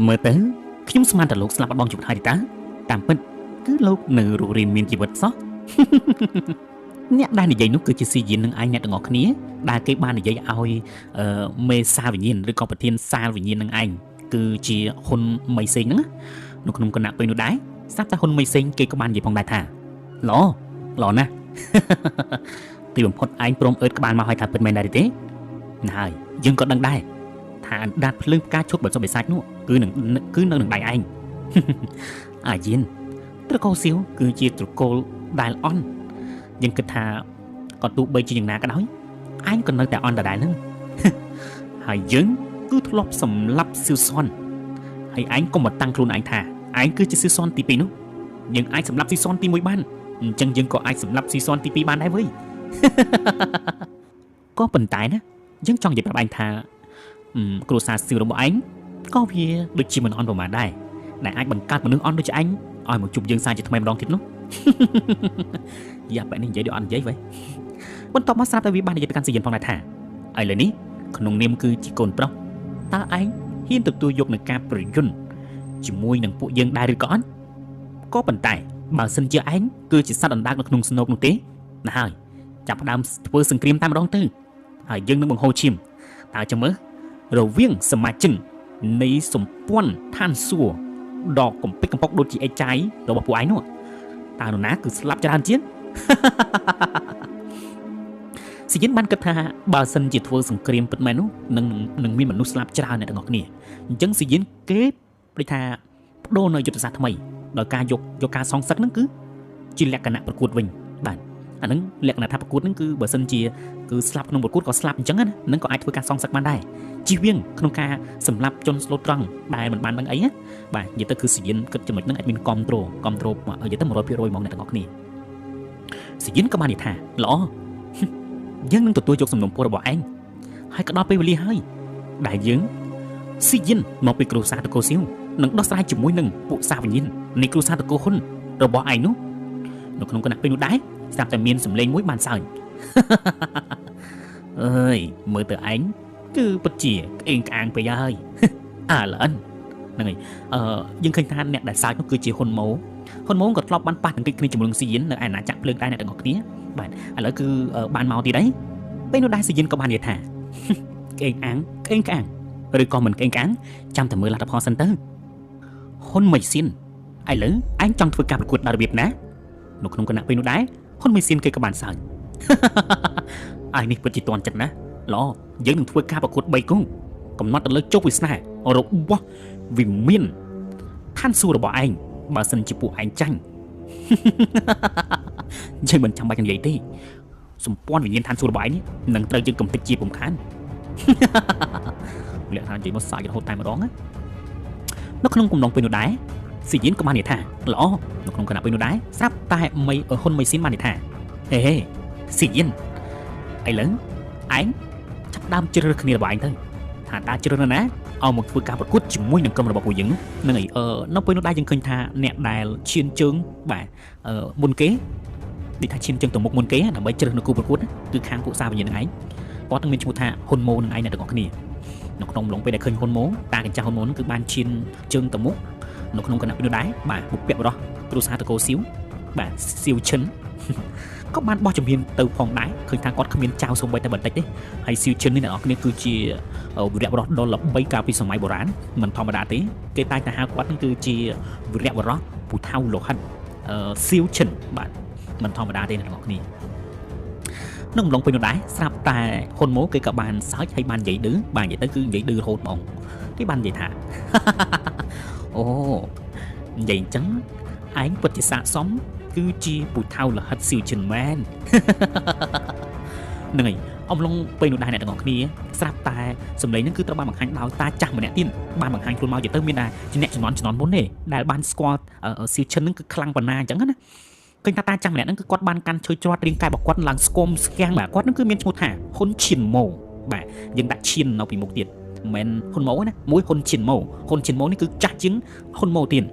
មើលទៅខ្ញុំស្មានតែលោកស្លាប់អត់បងជួបហើយទេតាតាមពិតគឺលោកនៅរស់រានមានជីវិតសោះអ្នកដែលនិយាយនោះគឺជាស៊ីយាននឹងឯងអ្នកទាំងអស់គ្នាដែលគេបាននិយាយឲ្យមេសាវិញ្ញាណឬក៏ប្រធានសាលវិញ្ញាណនឹងឯងគឺជាហ៊ុនមីសេងហ្នឹងនៅក្នុងគណៈពេលនោះដែរស្រាប់តែហ៊ុនមីសេងគេក៏បាននិយាយផងដែរថាល្អណាស់ទីបំផុតឯងព្រមអឺតក្បាលមកឲ្យថាពិតមែនដែរទេណាហើយយើងក៏ដឹងដែរថាអណ្ដាតភ្លើងផ្កាឈុតបើសុបិសាច់នោះគឺនៅនឹងដៃឯងអាយៀនត្រកូលសៀវគឺជាត្រកូលដែលអន់យើងគិតថាក៏ទោះបីជាយ៉ាងណាក៏ដោយឯងក៏នៅតែអន់ដដែលហ្នឹងហើយយើងគឺធ្លាប់សម្លាប់សៀវសុនហើយឯងកុំមកតាំងខ្លួនឯងថាឯងគឺជាសៀវសុនទី2នោះយើងអាចសម្លាប់សៀវសុនទី1បានអញ្ចឹងយើងក៏អាចសម្លាប់សៀវសុនទី2បានដែរវើយក៏ប៉ុន្តែណាយើងចង់និយាយប្រាប់ឯងថាគ្រួសារសៀវរបស់ឯងក៏វាដូចជាមិនអន់ប្រមាណដែរដែលអាចបង្កើតមនុស្សអន់ដូចឯងឲ្យមកជួបយើងសារជាថ្មីម្ដងទៀតនោះយ៉ាបែបនេះនិយាយដូចអត់និយាយវ៉េបន្ទាប់មកស្រាប់តែវាបាននិយាយទៅកាន់សៀវផងដែរថាឥឡូវនេះក្នុងនាមគឺជាកូនប្រុសតើឯងហ៊ានទទួលយកនឹងការប្រយុទ្ធជាមួយនឹងពួកយើងដែរឬក៏អត់ក៏ប៉ុន្តែបើសិនជាឯងគឺជាសត្វអណ្ដើកនៅក្នុងស្នូកនោះទេណាហើយចាប់ផ្ដើមធ្វើសង្គ្រាមតែម្ដងទៅហើយយើងនឹងបង្ហូរឈាមតើចាំមើលរវាងសមាជិកនៃសម្ព័ន្ធឋានសួគ៌ដ៏កំពិចកំពុកដូចជាអេចាយរបស់ពួកឯងនោះតើនរណាគឺស្លាប់ច្រើនជាងស៊ីយិនបានគិតថាបើសិនជាធ្វើសង្គ្រាមពិតមែននោះនឹងមានមនុស្សស្លាប់ច្រើនអ្នកទាំងអស់គ្នាអញ្ចឹងស៊ីយិនគេដូចថាបដូរនៅយុទ្ធសាស្ត្រថ្មីដោយការយកការសងសឹកហ្នឹងគឺជាលក្ខណៈប្រកួតវិញបាទអាហ្នឹងលក្ខណៈថាប្រកួតហ្នឹងគឺបើសិនជាគឺស្លាប់ក្នុងប្រកួតក៏ស្លាប់អញ្ចឹងណាហ្នឹងក៏អាចធ្វើការសងសឹកបានដែរជៀសវាងក្នុងការសម្លាប់ជនស្លូតត្រង់ដែលមិនបានដឹងអីណាបាទនិយាយទៅគឺស៊ីយិនគិតចំណុចហ្នឹងអាចមានគ្រប់ត្រូលនិយាយទៅ 100% ហ្មងអ្នកទាំងអស់គ្នាស៊ីយិនក៏បាននិយាយថាល្អយើងនឹងទទួលយកសំណុំពររបស់ឯងហើយក៏ដល់ពេលវេលាហើយដែលយើងស៊ីយិនមកពីគ្រួសារតកូសៀវនឹងដោះស្រាយជាមួយនឹងពួកសាវិញ្ញាណនៃគ្រួសារតកូហ៊ុនរបស់ឯងនោះនៅក្នុងគណៈពេលនោះដែរស្រាប់តែមានសម្លេងមួយបានសើចអើយមើលទៅឯងគឺពិតជាក្អេងក្អាងពេកហើយអាឡិនហ្នឹងហើយយើងឃើញថាអ្នកដែលសើចនោះគឺជាហ៊ុនម៉ូក៏ធ្លាប់បានប៉ះទង្គិចគ្នាជាមួយនឹងស៊ីយិននៅឯអាណាចក្រភ្លើងដែរអ្នកទាំងអស់គ្នាបាទឥឡូវគឺបានមកទៀតហើយពេលនោះដែរស៊ីយិនក៏បាននិយាយថាក្អេងក្អាងឬក៏មិនក្អេងក្អាងចាំតែមើលលទ្ធផលសិនទៅហ៊ុនមីស៊ីនឥឡូវឯងចង់ធ្វើការប្រកួតដល់របៀបណានៅក្នុងគណៈពេលនោះដែរហ៊ុនមីស៊ីនគេក៏បានសើចឯនេះពិតជាតន់ចិត្តណាល្អយើងនឹងធ្វើការប្រកួត3គូកំណត់ទៅលើជោគវាសនារបស់វិមានឋានសួគ៌របស់ឯងបើសិនជាពួកឯងចាញ់យើងមិនចាំបាច់និយាយទេសម្ព័ន្ធវិញ្ញាណឋានសួគ៌របស់ឯងនឹងត្រូវយើងកំទេចជាពំខានលក្ខណៈនិយាយមកសាច់រហូតតែម្ដងណានៅក្នុងកំឡុងពេលនោះដែរស៊ីយិនក៏បាននិយាយថាល្អនៅក្នុងគណៈពេលនោះដែរស្រាប់តែហ៊ុនមីស៊ីនបាននិយាយថាហេស៊ីយិនឥឡូវឯងចាប់ដើមជ្រើសរើសគ្នារបស់ឯងទៅថាតើជ្រើសរើសណាឲ្យមកធ្វើការប្រកួតជាមួយនឹងក្រុមរបស់ពួកយើងហ្នឹងហើយនៅពេលនោះដែរយើងឃើញថាអ្នកដែលឈានជើងបាទមុនគេដូចថាឈានជើងទៅមុខមុនគេដើម្បីជ្រើសនៅគូប្រកួតគឺខាងពួកសាវិញ្ញាណនឹងឯងគាត់នឹងមានឈ្មោះថាហ៊ុនម៉ូនឹងឯងអ្នកទាំងអស់គ្នានៅក្នុងអំឡុងពេលដែលឃើញហ៊ុនម៉ូតាកញ្ចាស់ហ៊ុនម៉ូនឹងគឺបានឈានជើងទៅមុខនៅក្នុងគណៈពេលនោះដែរបាទបុព្វបុរសគ្រួសារតកូសៀវបាទសៀវឈិនក៏បានបោះជំហានទៅផងដែរឃើញថាគាត់គ្មានចៅសូម្បីតែបន្តិចទេហើយសៀវឈិននេះអ្នកនរគ្នាគឺជាវីរៈបុរសដ៏ល្បីកាលពីសម័យបុរាណមិនធម្មតាទេគេតែងតែហៅគាត់នឹងគឺជាវីរៈបុរសពូថៅលោហិតសៀវឈិនបាទមិនធម្មតាទេអ្នកនរគ្នានៅអំឡុងពេលនោះដែរស្រាប់តែហ៊ុនម៉ូគេក៏បានសើចហើយបាននិយាយឌឺបាននិយាយទៅគឺនិយាយឌឺរហូតហ្មងគេបាននិយាយថាអូនិយាយអញ្ចឹងឯងពិតជាស័ក្តិសមគឺជាពូថៅលហិតសៀវឈិនមែនហ្នឹងហើយអំឡុងពេលនោះដែរអ្នកទាំងអស់គ្នាស្រាប់តែសម្លេងហ្នឹងគឺត្រូវបានបង្ហាញដោយតាចាស់ម្នាក់ទៀតបានបង្ហាញខ្លួនមកទៅមានតែជាអ្នកជំនាន់មុនទេដែលបានស្គាល់សៀវឈិនហ្នឹងគឺខ្លាំងប៉ុណ្ណាអញ្ចឹងណាឃើញថាតាចាស់ម្នាក់ហ្នឹងគឺគាត់បានកាន់ឈើច្រត់រាងកាយរបស់គាត់ឡើងស្គមស្គាំងបាទគាត់ហ្នឹងគឺមានឈ្មោះថាហ៊ុនឈិនម៉ូបាទយើងដាក់ឈិននៅពីមុខទៀតមិនមែនហ៊ុនម៉ូណាមួយហ៊ុនឈិនម៉ូនេះគឺចាស់ជាងហ៊ុនម៉ូទៀត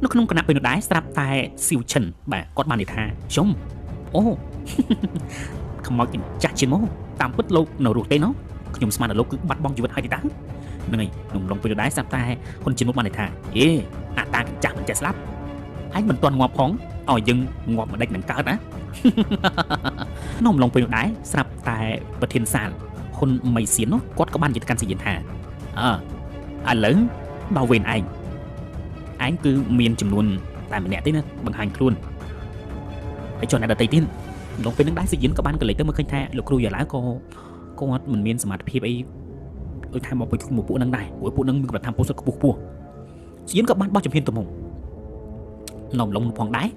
នៅក្នុងគណៈពេលនោះដែរស្រាប់តែសៀវឈិនបាទគាត់បាននិយាយថាខ្ញុំអូខ្មោចចាស់ជាងម៉ូតាមពិតលោកនៅរស់ទេណោះ ខ្ញុំស្មានដល់លោកគឺបាត់បង់ជីវិតហើយទីតាហ្នឹងហើយខ្ញុំឡងពេលដែរស្រាប់តែហ៊ុនឈិនម៉ូបានថាអេអាតាកញ្ចាស់មិនចេះស្លាប់ឯងមិនទាន់ងាប់ផងឲ្យយើងងាប់មិនដេចនឹងកើតណាខ្ញុំឡងពេលដែរស្រាប់តែប្រធានសាលហ៊ុនមីសៀននោះគាត់ក៏បាននិយាយទៅកាន់ស៊ីយិនថាឥឡូវដល់វេនឯងគឺមានចំនួនតែម្នាក់ទេណាបង្ហាញខ្លួនហើយចុះអ្នកដទៃទៀតឡងពេលនឹងដែរស៊ីយិនក៏បានកលេចទៅមើលឃើញថាលោកគ្រូយ៉ាឡាក៏គាត់មិនមានសមត្ថភាពអីដូចថាមកពួកនឹងដែរពួកនឹងមានប្រធានពោសុតខ្ពស់ស៊ីយិនក៏បានបោះជំហានទៅមុខនំឡងផងដែរ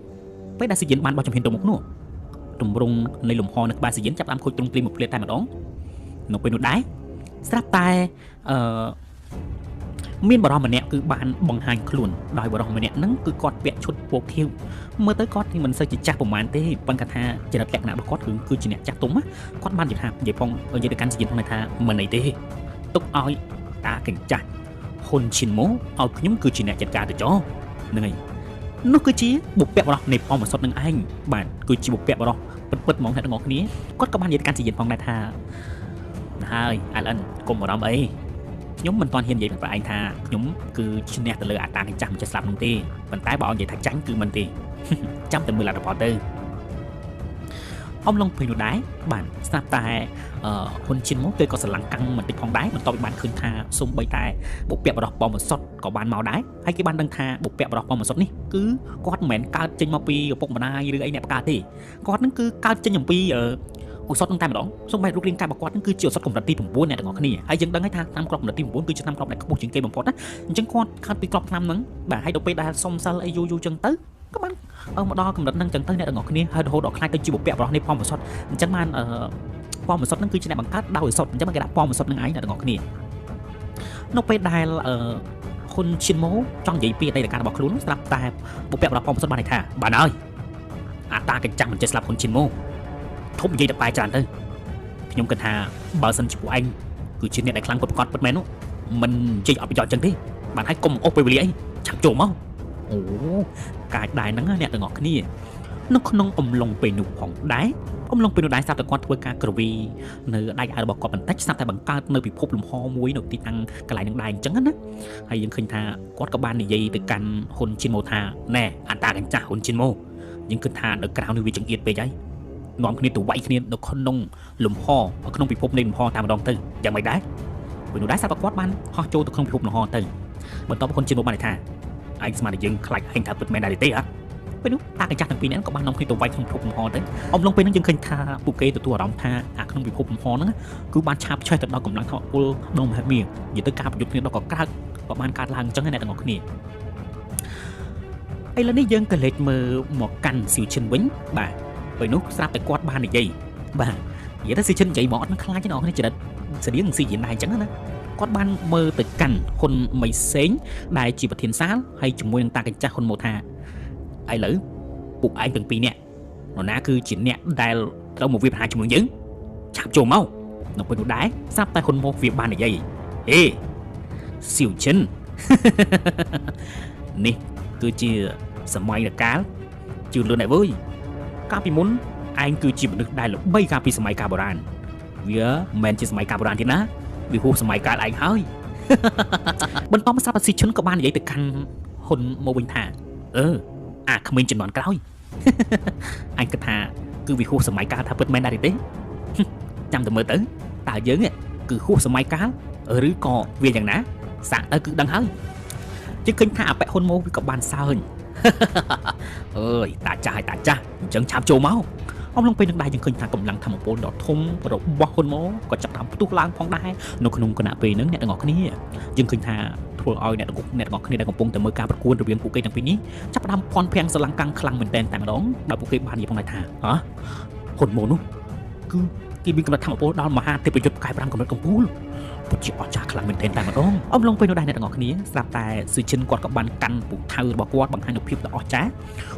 ពេលដែលស៊ីយិនបានបោះជំហានទៅមុខនោះទម្រង់នៃលំហនៅក្បែរស៊ីយិនចាប់តាមខូចទ្រង់ទ្រីមួយភ្លាតតែម្ដងនៅពេលនោះដែរស្រាប់តែមានបរិសម្នាក់គឺបានបង្ហាញខ្លួនដោយបរិសម្នាក់ហ្នឹងគឺគាត់ពាក់ឈុតពណ៌ខៀវមើលទៅគាត់មិនសូវជាចាស់ប្រហែលទេប៉ុន្តែថាចរិតលក្ខណៈរបស់គាត់គឺជាអ្នកចាស់ទុំគាត់បាននិយាយផងនិយាយទៅកាន់ស៊ីយិនផងថាមិនអីទេទុកឲ្យតាកញ្ចាស់ហ៊ុនឈិនម៉ូឲ្យខ្ញុំគឺជាអ្នកចាត់ការទៅចោហ្នឹងហើយនោះគឺជាបុព្វបុរសនៃប៉មសុតនឹងឯងបាទគឺជាបុព្វបុរសពិតហ្មងអ្នកទាំងអស់គ្នាគាត់ក៏បាននិយាយទៅកាន់ស៊ីយិនផងដែរថាហើយLNកុំបារម្ភអីខ្ញុំមិនទាន់ហ៊ាននិយាយប្រាប់ឯងថាខ្ញុំគឺឈ្នះទៅលើអាតាកញ្ចាស់មិនចេះស្លាប់នោះទេប៉ុន្តែបើឲ្យនិយាយថាចាញ់គឺមិនទេចាំតែមើលលទ្ធផលទៅអំឡុងពេលនោះដែរបាទស្រាប់តែហ៊ុនឈិនមកគេក៏ស្រឡាំងកាំងបន្តិចផងដែរបន្ទាប់ពីបានឃើញថាសូម្បីតែបុព្វបុរសប៉មសុតក៏បានមកដែរហើយគេបានដឹងថាបុព្វបុរសប៉មសុតនេះគឺគាត់មិនមែនកើតចេញមកពីឪពុកម្ដាយឬអីអ្នកបង្កើតទេគាត់នឹងគឺកើតចេញអំពីឧសថនឹងតែម្ដងសូម្បីរូបរាងកាយរបស់គាត់នឹងគឺជាឧសថកម្រិតទី9អ្នកទាំងអស់គ្នាហើយយើងដឹងហើយថាតាមក្របកម្រិតទី9គឺជាតាមក្របដែលខ្ពស់ជាងគេបំផុតណាអញ្ចឹងគាត់កើតពីក្របឆ្នាំហ្នឹងបាទហើយដល់ពេលដែលសុំសិលអីយូរចឹងទៅក៏បានមកដល់កម្រិតហ្នឹងចឹងទៅអ្នកទាំងអស់គ្នាហើយរហូតដល់ខ្លាចទៅជាបុព្វបុរសនៃប៉មឧសថអញ្ចឹងបានប៉មឧសថហ្នឹងគឺជាអ្នកបង្កើតដោយឧសថអញ្ចឹងគេដាក់ប៉មឧសថហ្នឹងឯងអ្នកទាំងអស់គ្នានៅពេលដែលហ៊ុនឈិនម៉ូចង់និយាយពីអតីតកាលរបស់ខ្លួនស្រាប់តែបុព្វបុរសប៉មឧសថបានថាបានហើយអាតាកញ្ចាំងមិនចេះស្លាប់ហ៊ុនឈិនម៉ូធំនិយាយទៅបែរច្រើនទៅខ្ញុំគិតថាបើសិនជាពួកឯងគឺជាអ្នកដែលខ្លាំងគាត់ប្រកាសពិតមែននោះមិននិយាយអត់ប្រយោជន៍ចឹងទេបានហើយកុំអស់ពេលវេលាអីឆាប់ចូលមកអូកាចដែរហ្នឹងអ្នកទាំងអស់គ្នានៅក្នុងអំឡុងពេលនោះផងដែរអំឡុងពេលនោះដែរស្រាប់តែគាត់ធ្វើការក្រវីនៅដៃអាវរបស់គាត់បន្តិចស្រាប់តែបង្កើតនៅពិភពលំហមួយនៅទីតាំងកន្លែងនឹងដែរអញ្ចឹងណាហើយយើងឃើញថាគាត់ក៏បាននិយាយទៅកាន់ហ៊ុនឈិនម៉ូថាណែអាតាកញ្ចាស់ហ៊ុនឈិនម៉ូយើងគិតថានៅក្រៅនេះវាចង្អៀតពេកហើយនាំគ្នាទៅវាយគ្នានៅក្នុងលំហក្នុងពិភពនៃលំហតែម្ដងទៅយ៉ាងម៉េចដែរពេលនោះដែរស្រាប់តែគាត់បានហោះចូលទៅក្នុងពិភពលំហទៅបន្ទាប់ពីហ៊ុនឈិនម៉ូបានថាឯងស្មានតែយើងខ្លាចឯងថាពិតមែនដែរទេអត់ពេលនោះតាកញ្ចាស់ទាំងពីរនាក់ក៏បាននាំគ្នាទៅវាយក្នុងពិភពលំហទៅអំឡុងពេលនោះយើងឃើញថាពួកគេទទួលអារម្មណ៍ថាអាក្នុងពិភពលំហហ្នឹងគឺបានឆាបឆេះទៅដល់កម្លាំងថាមពលដងមហិមានិយាយទៅការប្រយុទ្ធគ្នាដល់ក៏ក្រើកក៏បានកើតឡើងអញ្ចឹងអ្នកទាំងអស់គ្នាឥឡូវនេះយើងក៏លេចមើលមកកាន់ស៊ីវឈិនវិញបាទពេលនោះស្រាប់តែគាត់បាននិយាយបាទនិយាយទៅស៊ីឈិននិយាយមកអត់នឹងខ្លាចទេអ្នកនរគ្នាចរិតស្តៀងស៊ីយិនដែរអញ្ចឹងណាគាត់បានមើលទៅកាន់ហ៊ុនមីសេងដែលជាប្រធានសាលហើយជាមួយនឹងតាកញ្ចាស់ហ៊ុនម៉ូថាឥឡូវពួកឯងទាំងពីរនាក់នរណាគឺជាអ្នកដែលត្រូវមកវាប្រហារជាមួយយើងឆាប់ចូលមកនៅពេលនោះដែរស្រាប់តែហ៊ុនម៉ូវាបាននិយាយហេស៊ីវឈិននេះគឺជាសម័យកាលជឿនលឿនដែរវើយកាលពីមុនឯងគឺជាមនុស្សដែលល្បីកាលពីសម័យកាលបុរាណវាមិនមែនជាសម័យកាលបុរាណទេណាវាហួសសម័យកាលឯងហើយបន្តមកស្រាប់តែស៊ីឈុនក៏បាននិយាយទៅកាន់ហ៊ុនមកវិញថាអាក្មេងជំនាន់ក្រោយអញគិតថាគឺវាហួសសម័យកាលថាពិតមែនដែរទេចាំតែមើលទៅតើយើងគឺហួសសម័យកាលឬក៏វាយ៉ាងណាសាក់ទៅគឺដឹងហើយជិះឃើញថាអបិហ៊ុនមកវាក៏បានសើញអើយតាចាស់អញ្ចឹងឆាប់ចូលមកអំឡុងពេលនឹងដែរយើងឃើញថាកម្លាំងធម្មពលដ៏ធំរបស់ហ៊ុនម៉ូក៏ចាប់តាមផ្ទុះឡើងផងដែរនៅក្នុងគណៈពេលហ្នឹងអ្នកទាំងអស់គ្នាយើងឃើញថាធ្វើឲ្យអ្នកទាំងអស់គ្នាដែលកំពុងតែមើលការប្រកួតរវាងពួកគេទាំងពីរនេះចាប់តាមផន់ភាំងស្រឡាំងកាំងខ្លាំងមែនតែម្ដងដោយពួកគេបាននិយាយផងដែរថាហ៊ុនម៉ូនោះគឺគេមានកម្រិតធម្មពលដល់មហាទេពយុទ្ធផ្កាយ5កម្រិតកំពូលពិតជាអស្ចារ្យខ្លាំងមែនទែនតែម្ដងអំឡុងពេលនោះដែរអ្នកទាំងអស់គ្នាស្រាប់តែស៊ឺឈិនគាត់ក៏បានកាន់ពូថៅរបស់គាត់បង្ហាញនូវភាពដ៏អស្ចារ្យ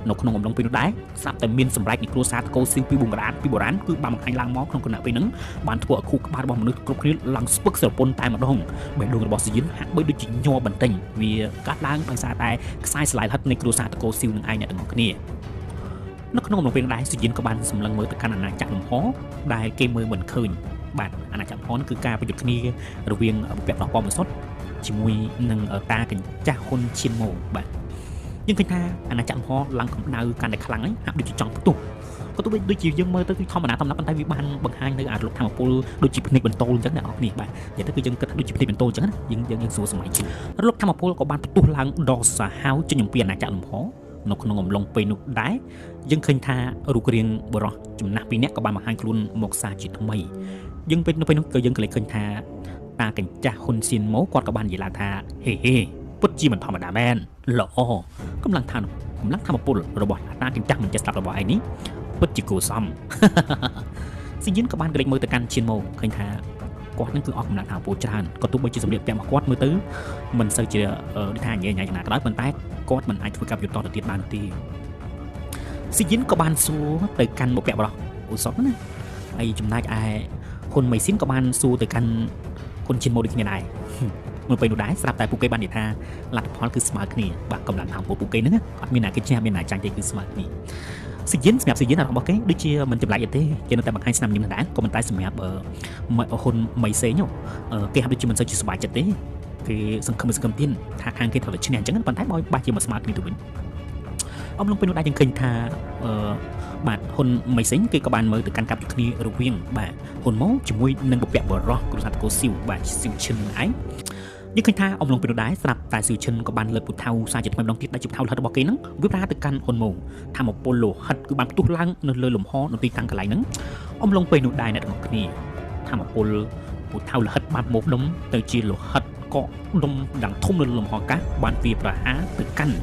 នៅក្នុងអំឡុងពេលនោះដែរស្រាប់តែមានសម្រេចនៃគ្រួសារតកូស៊ីវពីបុរាណគឺបានបង្ហាញឡើងមកក្នុងគណៈពេលហ្នឹងបានធ្វើឲ្យខួរក្បាលរបស់មនុស្សគ្រប់គ្នាឡើងស្ពឹកស្រពន់តែម្ដងបេះដូងរបស់ស៊ឺយិនហាក់បីដូចជាញ័របន្តិចវាកាត់ឡើងដោយសារតែខ្សែស្លាយហិតនៃគ្រួសារតកូស៊ីវនឹងឯងអ្នកទាំងអស់គ្នានៅក្នុងអំឡុងពេលដែរស៊ឺយិនក៏បានសម្លឹងមើលទៅកាន់អាណាចក្រលំហដែលគេមើលមិនឃើញ បាទអាណាចក្រលំហគឺការប្រយុទ្ធគ្នារវាងបុព្វបុរសប៉មសុទ្ធជាមួយនឹងតាកញ្ចាស់ហ៊ុនឈៀនម៉ូបាទយើងឃើញថាអាណាចក្រលំហឡើងកម្ដៅកាន់តែខ្លាំងហើយហាក់ដូចជាចង់ផ្ទុះក៏ទោះបីដូចជាយើងមើលទៅគឺធម្មតាប៉ុន្តែវាបានបង្ហាញនៅអារលកធម្មពលដូចជាភ្នែកបន្ទោលអញ្ចឹងអ្នកនរគ្នាបាទនិយាយទៅគឺយើងគិតថាដូចជាភ្នែកបន្ទោលអញ្ចឹងណាយើងសួរសម័យជារលកធម្មពលក៏បានផ្ទុះឡើងដ៏សាហាវចេញអំពីអាណាចក្រលំហនៅក្នុងអំឡុងពេលនោះដែរយើងឃើញថារូបរាងបរិះចំណាស់ពីរនាក់ក៏បានបង្ហាញខ្លួនមកសារជាថ្មីយើងពេលនោះក៏យើងក៏លេចឃើញថាតាកញ្ចាស់ហ៊ុនស៊ៀនម៉ូគាត់ក៏បាននិយាយឡើងថាហេពិតជាមិនធម្មតាមែនល្អកម្លាំងធម្មពលរបស់តាកញ្ចាស់មិនចេះស្ដាប់របស់ឯងនេះពិតជាគួរសមស៊ីយិនក៏បានក្រេកមើលទៅកាន់ឈៀនម៉ូឃើញថាគាត់នឹងគឺអស់កម្លាំងធម្មពលច្រើនក៏ទោះបីជាសម្លៀកបំពាក់របស់គាត់មើលទៅមិនសូវជាដូចថាញ៉ៃយ៉ាងណាក៏ដោយប៉ុន្តែគាត់មិនអាចធ្វើការប្រយុទ្ធតទៅទៀតបានទេស៊ីយិនក៏បានសួរទៅកាន់បុព្វបុរសឧសពណាហើយចំណែកឯហ៊ុនម៉ៃស៊ីនក៏បានសួរទៅកាន់ហ៊ុនឈៀនម៉ូដូចគ្នាដែរមើលពេលនោះដែរស្រាប់តែពួកគេបាននិយាយថាលទ្ធផលគឺស្មើគ្នាបាទកម្លាំងធម្មពលពួកគេហ្នឹងអត់មានអ្នកគេឈ្នះមានអ្នកចាញ់ទេគឺស្មើគ្នាស៊ីយិនសម្រាប់ស៊ីយិនរបស់គេដូចជាមិនចម្លែកទេគេនៅតែបង្ហាញស្នាមញញឹមដែរក៏ប៉ុន្តែសម្រាប់ហ៊ុនម៉ៃសេងគេហាក់ដូចជាមិនសូវជាសប្បាយចិត្តទេគេសង្ឃឹមទៀតថាខាងគេត្រូវតែឈ្នះអញ្ចឹងប៉ុន្តែបើជាមកស្មើគ្នាទៅវិញអំឡុងពេលនោះដែរយើងឃើញថាបាទហ៊ុនម៉ៃសេងគេក៏បានមើលទៅកាន់កាប់យុទ្ធគ្នារវាងបាទហ៊ុនម៉ូជាមួយនឹងបុព្វបុរសគ្រូសាស្ត្រកោស៊ីវបាទស៊ីវឈិនឯងយើងឃើញថាអំឡុងពេលនោះដែរស្រាប់តែស៊ីវឈិនក៏បានលើកពូថៅសារជាថ្មីម្ដងទៀតដែលជាពូថៅលោហិតរបស់គេហ្នឹងវាប្រាទៅកាន់ហ៊ុនម៉ូធម្មពលលោហិតគឺបានផ្ទុះឡើងនៅលើលំហនៅទីតាំងកន្លែងហ្នឹងអំឡុងពេលនោះដែរអ្នកទាំងគ្នាធម្មពលពូថៅលោហិតបានបូកដុំទៅជាលោហិតកកដុំយ៉ាងធំនៅលើលំហអាកាសបានវាប្រហារទៅកាន់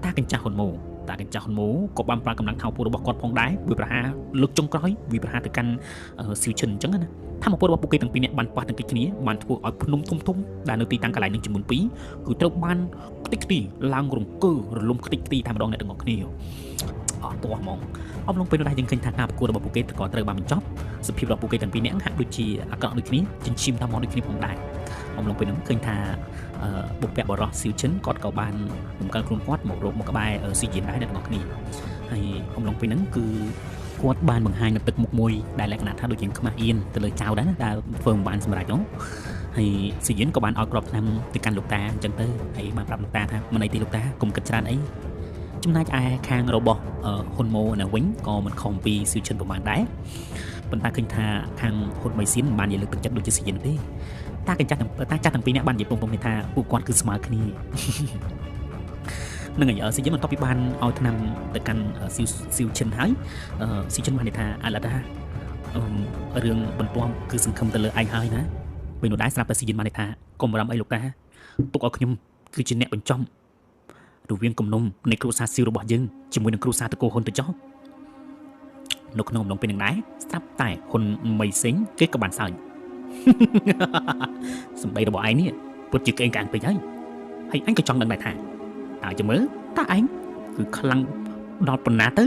តាកញ្ចាស់ហ៊ុនម៉ូតាកញ្ចាស់ហ៊ុនម៉ូក៏បានប្រើកម្លាំងថៅពលរបស់គាត់ផងដែរវាប្រហារលើកចុងក្រោយវាប្រហារទៅកាន់ស៊ីវឈិនអញ្ចឹងណាធម្មពលរបស់ពួកគេទាំងពីរនាក់បានប៉ះទាំងគ្នាបានធ្វើឲ្យភ្នំធំដែលនៅទីតាំងកន្លែងនឹងចំនួន2គឺត្រូវបានខ្ទេចខ្ទីឡើងរង្គើរលំខ្ទេចខ្ទីតែម្ដងអ្នកទាំងអស់គ្នាអត់ទាស់ហ្មងអំឡុងពេលនោះដែរយើងឃើញថាការប្រកួតរបស់ពួកគេក៏ត្រូវបានបញ្ចប់សភាពរបស់ពួកគេទាំងពីរនាក់ហាក់ដូចជាអាក្រក់ដូចគ្នាចិញ្ចៀមតាមមកដូចគ្នាផងដែរអំឡុងពេលនោះឃើញថាបុព្វបុរសស៊ីវឈិនគាត់ក៏បានរំកិលខ្លួនគាត់មករកមកក្បែរស៊ីយិនដែរអ្នកទាំងអស់គ្នាហើយអំឡុងពេលហ្នឹងគឺគាត់បានបង្ហាញនៅទឹកមុខមួយដែលលក្ខណៈថាដូចជាខ្មាស់អៀនទៅលើចៅដែរណាដែលធ្វើមិនបានសម្រេចនោះហើយស៊ីយិនក៏បានឲ្យក្របថ្នាំទៅកាន់លោកតាអញ្ចឹងទៅហើយបានប្រាប់លោកតាថាមិនអីទេលោកតាកុំគិតច្រើនអីចំណែកឯខាងរបស់ហ៊ុនម៉ូនៅវិញក៏មិនខំពីស៊ីវឈិនប្រហែលដែរប៉ុន្តែឃើញថាខាងហ៊ុនម៉ៃស៊ីនមិនបាននិយាយលើកទឹកចិត្តដូចជាស៊ីយិនទេតាកញ្ចាស់ទាំងពីរនាក់បាននិយាយពងថាពួកគាត់គឺស្មើគ្នានឹងឯស៊ីយិនបន្ទាប់ពីបានឲ្យថ្នាំទៅកាន់ស៊ីវឈិនហើយស៊ីវឈិនបាននិយាយថាឥឡូវថារឿងបន្ទាប់គឺសង្ឃឹមទៅលើឯងហើយណាពេលនោះដែរស្រាប់តែស៊ីយិនបាននិយាយថាកុំបារម្ភអីលោកតាទុកឲ្យខ្ញុំគឺជាអ្នកបញ្ចំរវាងគំនុំនៃគ្រួសារស៊ីវរបស់យើងជាមួយនឹងគ្រួសារតកូហ៊ុនទៅចោះនៅក្នុងអំឡុងពេលនឹងដែរស្រាប់តែហ៊ុនម៉ៃសេងគេក៏បានសើចសម្ដីរបស់ឯងនេះពិតជាក្អេងក្អាងពេកហើយអញក៏ចង់ដឹងដែរថាតើចាំមើលតើឯងគឺខ្លាំងដល់ប៉ុណ្ណាទៅ